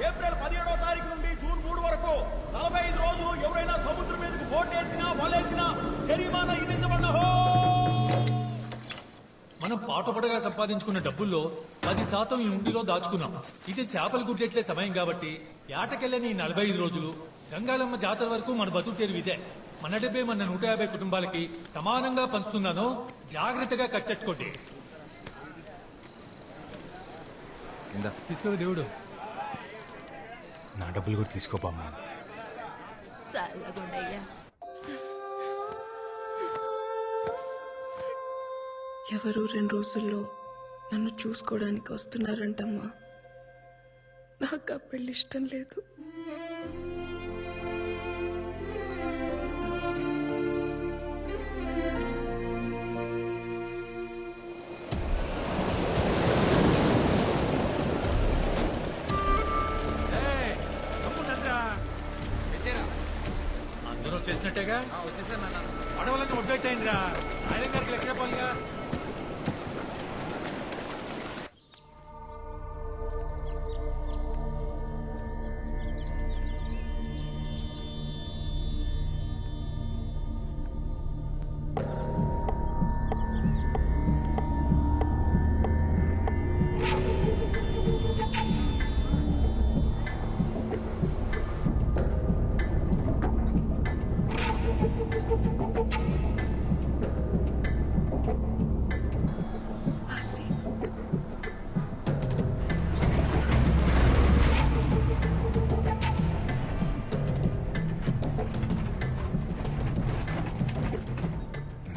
April 17వ తారీఖు నుండి June 3 వరకు 45 రోజులు ఎవరైనా సముద్రం మీదకు బోటేసినా వలేసినా జరిమానా విధించబడహో. మనం పాటుపడగా సంపాదించుకున్న డబ్బుల్లో 10% ఈ ఉండిలో దాచుకున్నాం. ఇది చేపలు గుడ్డెట్లే సమయం కాబట్టి ఏటకెళ్ళని 45 రోజులు గంగాలమ్మ జాతర వరకు మన బతుకు తెరువు ఇదే. మన డబ్బే మన 150 కుటుంబాలకి సమానంగా పంచుతున్నాను. జాగ్రత్తగా కట్టెట్టుకోండి. తీసుకో దేవుడు. నా డబ్బులు కూడా తీసుకోపమ్మా. ఎవరు 2 రోజుల్లో నన్ను చూసుకోవడానికి వస్తున్నారంటమ్మా. నాకు ఆ పెళ్లి ఇష్టం లేదు. అందరూ చేసినట్టేగా పడవలన్నీ ఒడ్డెట్టయిందిరా. ఆయన గారికి లెక్క చెప్పాలిగా.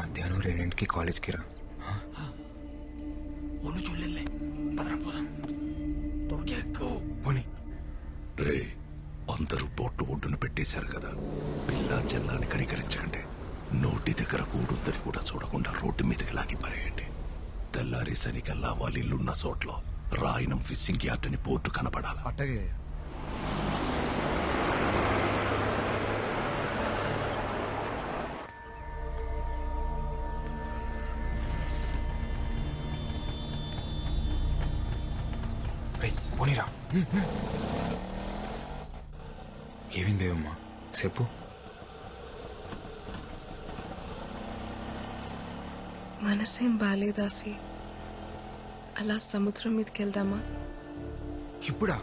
మధ్యాహ్నం 2కి కాలేజ్కి రా. చూడలే పదరా పోదాం. పోనీ. రే, అందరూ బొట్టు ఒడ్డును పెట్టేశారు కదా, పిల్ల చెల్లాన్ని కనికరించకండి. నోటి దగ్గర కూడుందని కూడా చూడకుండా రోడ్డు మీదకి లాగి పారేయండి. తెల్లారేసరికల్లా వాళ్ళ ఇల్లున్న చోట్ల రాయనం ఫిషింగ్ యార్డ్ అని బోర్డు కనపడాలి. అట్టగే. పోనీరా. ఏమైందేమమ్మా చెప్పు. మనసేం బాలేదాసి. అలా సముద్రం మీదకి వెళ్దామా? ఇప్పుడా?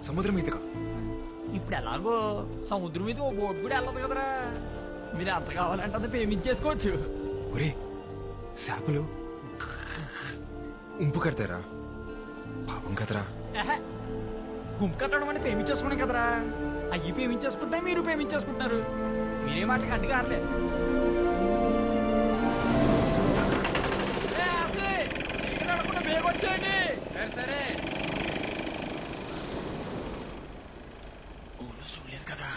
సముద్రం మీదకా? ఇప్పుడు ఎలాగో సముద్రం మీద ఓ బోట్ కూడా వెళ్ళదు కదరా. మీరు ఎంత కావాలంటే అంత పేమెంట్ చేసుకోవచ్చు. ఒరే, చేపలు ఉంపు కడతారా? పాపం కదరా. గుంపు కట్టడం అంటే పేమెంట్ చేసుకున్నాం కదరా. అయ్యి పేమెంట్ చేసుకుంటే మీరు పేమెంట్ చేసుకుంటున్నారు. మీరే మాటకి అడ్డు కారలే. వచ్చేయండి. సరే చూడలేదు కదా.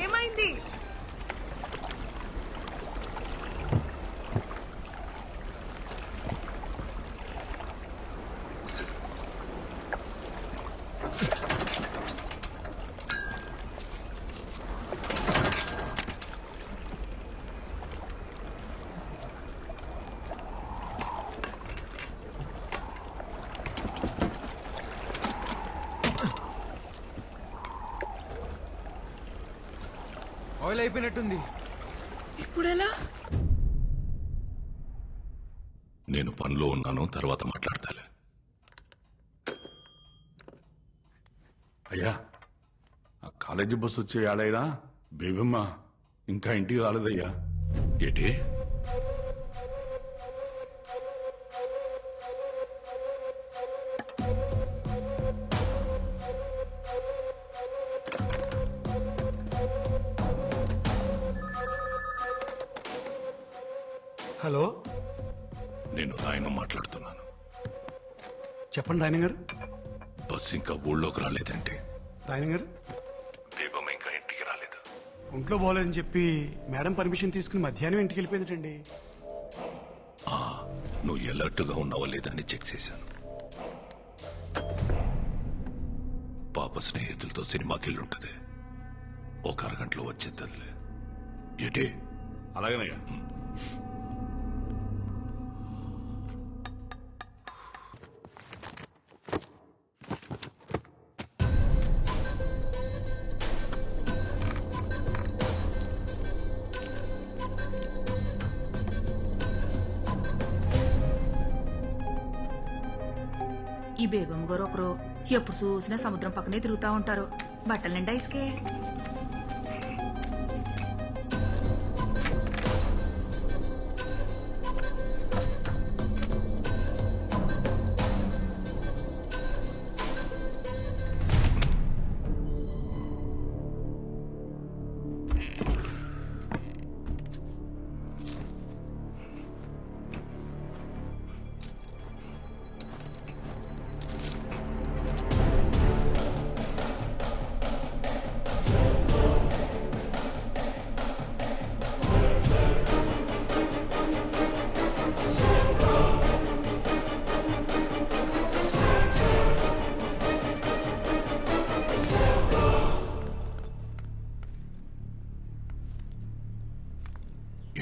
ఏమైంది? ఆయిల్ అయిపోయినట్టుంది. ఇప్పుడెలా? నేను పనిలో ఉన్నాను, తర్వాత మాట్లాడతాలే. అయ్యా, ఆ కాలేజీ బస్సు వచ్చే ఏడైనా బేబమ్మ ఇంకా ఇంటికి రాలేదయ్యా. ఏంటి? హలో, నేను రాయను మాట్లాడుతున్నాను. చెప్పండి రాయన గారు. బస్ ఇంకా ఊళ్ళోకి రాలేదంటే? రాయన గారు, దీపం ఇంకా ఇంటికి రాలేదు. ఒంట్లో బాగోలేదని చెప్పి మేడం పర్మిషన్ తీసుకుని మధ్యాహ్నం ఇంటికి వెళ్ళిపోయిందండి. నువ్వు ఎలర్ట్గా ఉన్నావా లేదా అని చెక్ చేశాను. పాప స్నేహితులతో సినిమాకి వెళ్ళుంటది. ఒక అరగంటలో వచ్చేద్దదిలే. ఏటే? అలాగేనయ్యా. ఈ బేబమ్మ గారు ఒకరు ఎప్పుడు చూసినా సముద్రం పక్కనే తిరుగుతా ఉంటారు. బట్టలు నిండా ఇసుకే.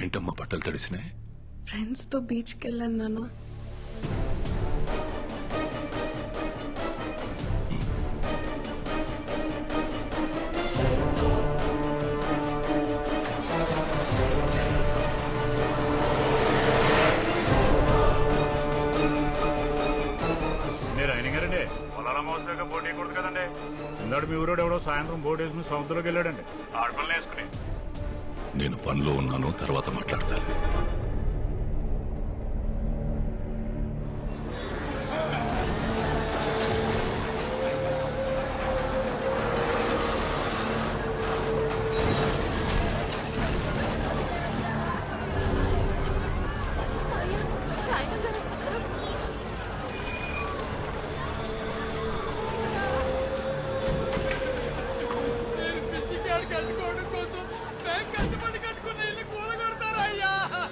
ఏంటమ్మా బట్టలు తడిసినాయి? ఫ్రెండ్స్తో బీచ్కి వెళ్ళాను నాన్న. మీరు ఆయన గారండి పొలాల మోసగా బోట్ వేయకూడదు కదండి. ఇందాడు మీ ఊరోడు ఎవడో సాయంత్రం బోట్ వేసుకుని సముద్రంలోకి వెళ్ళాడండి. ఆడపల్లి వేసుకుని. నేను పనిలో ఉన్నాను, తర్వాత మాట్లాడతాను.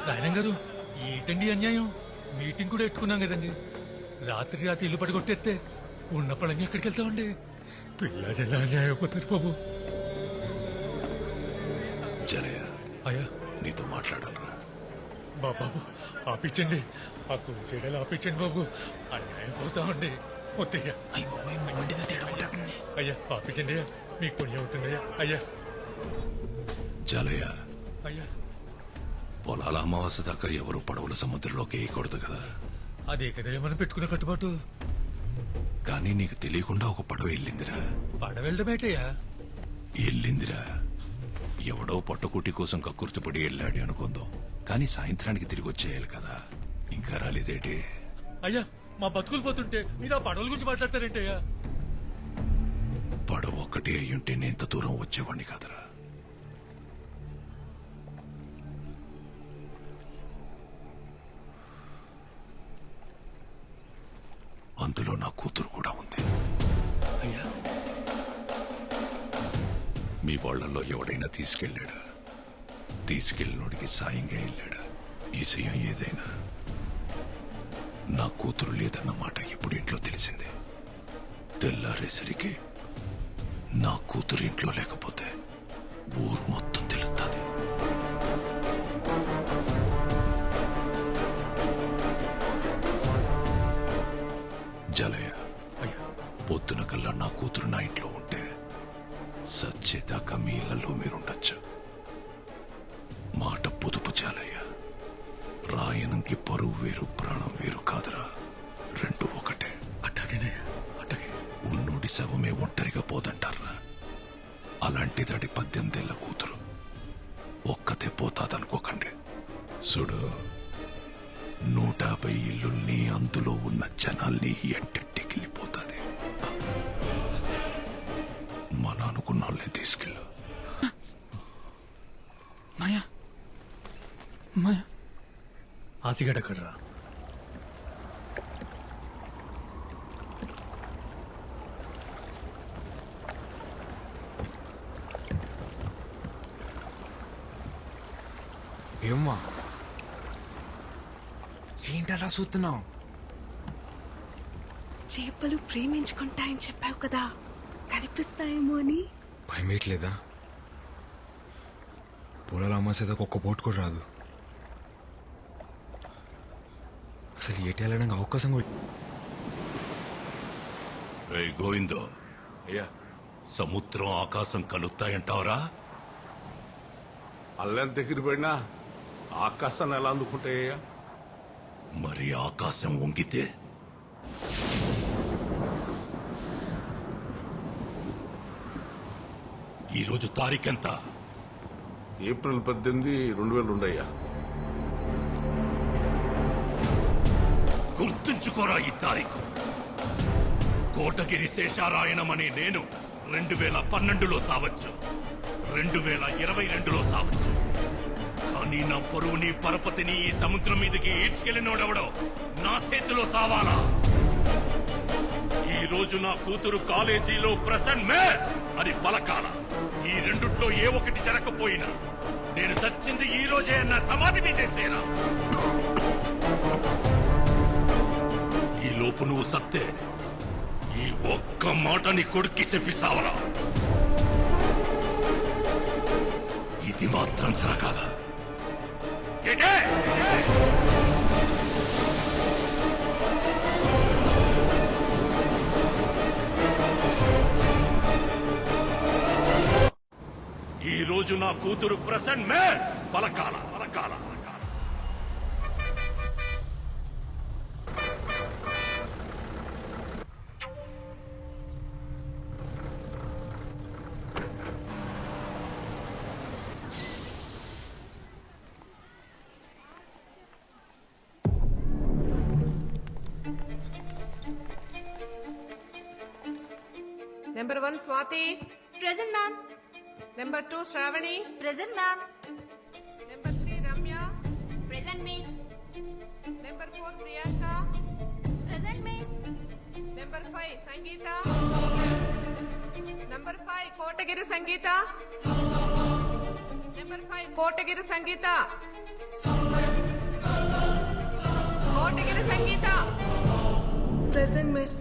నాయన గారు ఏంటండి అన్యాయం? మీటింగ్ కూడా ఎట్టుకున్నాం కదండి. రాత్రి ఇల్లు పడగొట్టేస్తే ఉన్న పడంగా ఎక్కడికి వెళ్తామండి? పిల్లలు అన్యాయం అయిపోతారు బాబు. జలయ, అయ్యా నీతో మాట్లాడాలరా. బాబు ఆపించండి, ఆ కూలి చేయడాలు ఆపించండి బాబు. అన్యాయం పోతామండి. వద్దయ్యా, అయ్యా ఆపించండి అయ్యా, మీకు పుణ్యం అవుతుందయ్యా. అయ్యా జలయ, అయ్యా పొలాల అమావాస్య దాకా ఎవరు పడవలు సముద్రంలోకి వేయకూడదు కదా. అదే కదయ్యా మనం పెట్టుకున్న కట్టుబాటు. కానీ నీకు తెలియకుండా ఒక పడవ వెళ్ళిందిరా. పడవెళ్ళడమేటయ్యా? వెళ్ళిందిరా. ఎవడో పట్టుకుట్టి కోసం కక్కుర్తిపడి వెళ్ళాడు అనుకుందాం, కానీ సాయంత్రానికి తిరిగి వచ్చేయాలి కదా. ఇంకా రాలేదేటి? అయ్యా మా బతుకులు పోతుంటే మీరు ఆ పడవల గురించి మాట్లాడతారేంటయ్యా? పడవ ఒక్కటే అయ్యుంటే నేను ఇంత దూరం వచ్చేవాడిని కాదురా. అందులో నా కూతురు కూడా ఉంది. అయ్యా మీ వాళ్ళల్లో ఎవడైనా తీసుకెళ్ళాడా? తీసుకెళ్ళినోడికి సాయంగా వెళ్ళాడా? ఈ సయం ఏదైనా నా కూతురు లేదన్న మాట ఇప్పుడు ఇంట్లో తెలిసింది. తెల్లారేసరికి నా కూతురు ఇంట్లో లేకపోతే ఊరు మొత్తం తెలుస్తుంది. జలయ, పొద్దున కల్లా నా కూతురు నా ఇంట్లో ఉంటే సచ్చేదాకా మీ ఇళ్లలో మీరుండొచ్చు. మాట పొదుపు జాలయ్య. రాయనంకి పరువు వేరు, ప్రాణం వేరు కాదురా. రెండు ఒకటే. అట్టాగేనే అట్టాగే. ఉన్నోడి శవమే ఒంటరిగా పోదంటారా. అలాంటిదాడి 18 ఏళ్ల కూతురు ఒక్కతే పోతాదనుకోకండి. చూడు, 150 ఇల్లుల్ని, అందులో ఉన్న జనాల్ని ఎంటెట్టికెళ్ళిపోతుంది. మన అనుకున్న వాళ్ళే తీసుకెళ్ళు. మాయా మాయా ఆసిగడక్కడరా. ఏమ్మా ఏంటి ఏంటి అలా చూస్తున్నావు? చేపలు ప్రేమించుకుంటాయని చెప్పావు కదా, కనిపిస్తాయేమో అని. భయం వేయట్లేదా? పొలాలు అమ్మసేదాకా ఒక్క పోటు కూడా రాదు. అసలు ఏటి వెళ్ళడానికి అవకాశం కూడా. రేయ్ గోవిందో, అయ్యా సముద్రం ఆకాశం కలుస్తాయంటావరా? అల్లెంత దగ్గర పడినా ఆకాశాన్ని ఎలా అందుకుంటాయ్యా? మరి ఆకాశం వంగితే? ఈరోజు తారీఖెంత? ఏప్రిల్ 18, 2002 అయ్యా. గుర్తుంచుకోరా ఈ తారీఖు. కోటగిరి శేషారాయణమనే నేను 2012లో సావచ్చు, 2022లో సావచ్చు. కానీ నా పరువుని పరపతిని ఈ సముద్రం మీదకి ఈడ్చుకెళ్ళినోడెవడో నా చేతిలో సావాలా? ఈ రోజు నా కూతురు కాలేజీలో ప్రెసెంట్ మేస్ అని పలకాల. ఈ రెండుట్లో ఏ ఒక్కటి జరగకపోయినా నేను చచ్చింది ఈ రోజే అన్న సమాధి మీదేసేనా? ఈ లోపు నువ్వు సత్తే ఈ ఒక్క మాట నీ కొడుక్కి చెప్పి సావరా. ఇది మాత్రం జరగాల. ఏంటే? ఈ రోజు నా కూతురు ప్రెసెంట్ మేస్ పలకాల పలకాల పలకాల. Number 1 Swati. Present ma'am. Number 2 Shravani. Present ma'am. Number 3 Ramya. Present miss. Number 4 Priyanka. Present miss. Number 5 Sangeeta. Number 5 Kotagiri Sangeeta. Number 5 Kotagiri Sangeeta. Kotagiri Sangeeta. Present miss.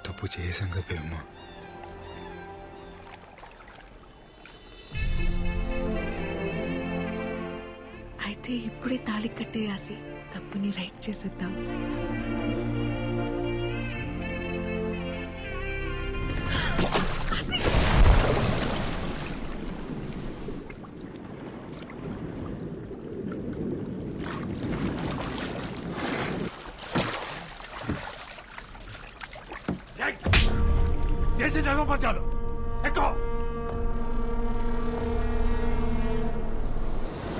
తప్పు చేసాం కదా అమ్మా. అయితే ఇప్పుడే తాళి కట్టేయాసి, తప్పుని రైట్ చేసేద్దాం. చేసి జగపచ్చాలు ఎక్కువ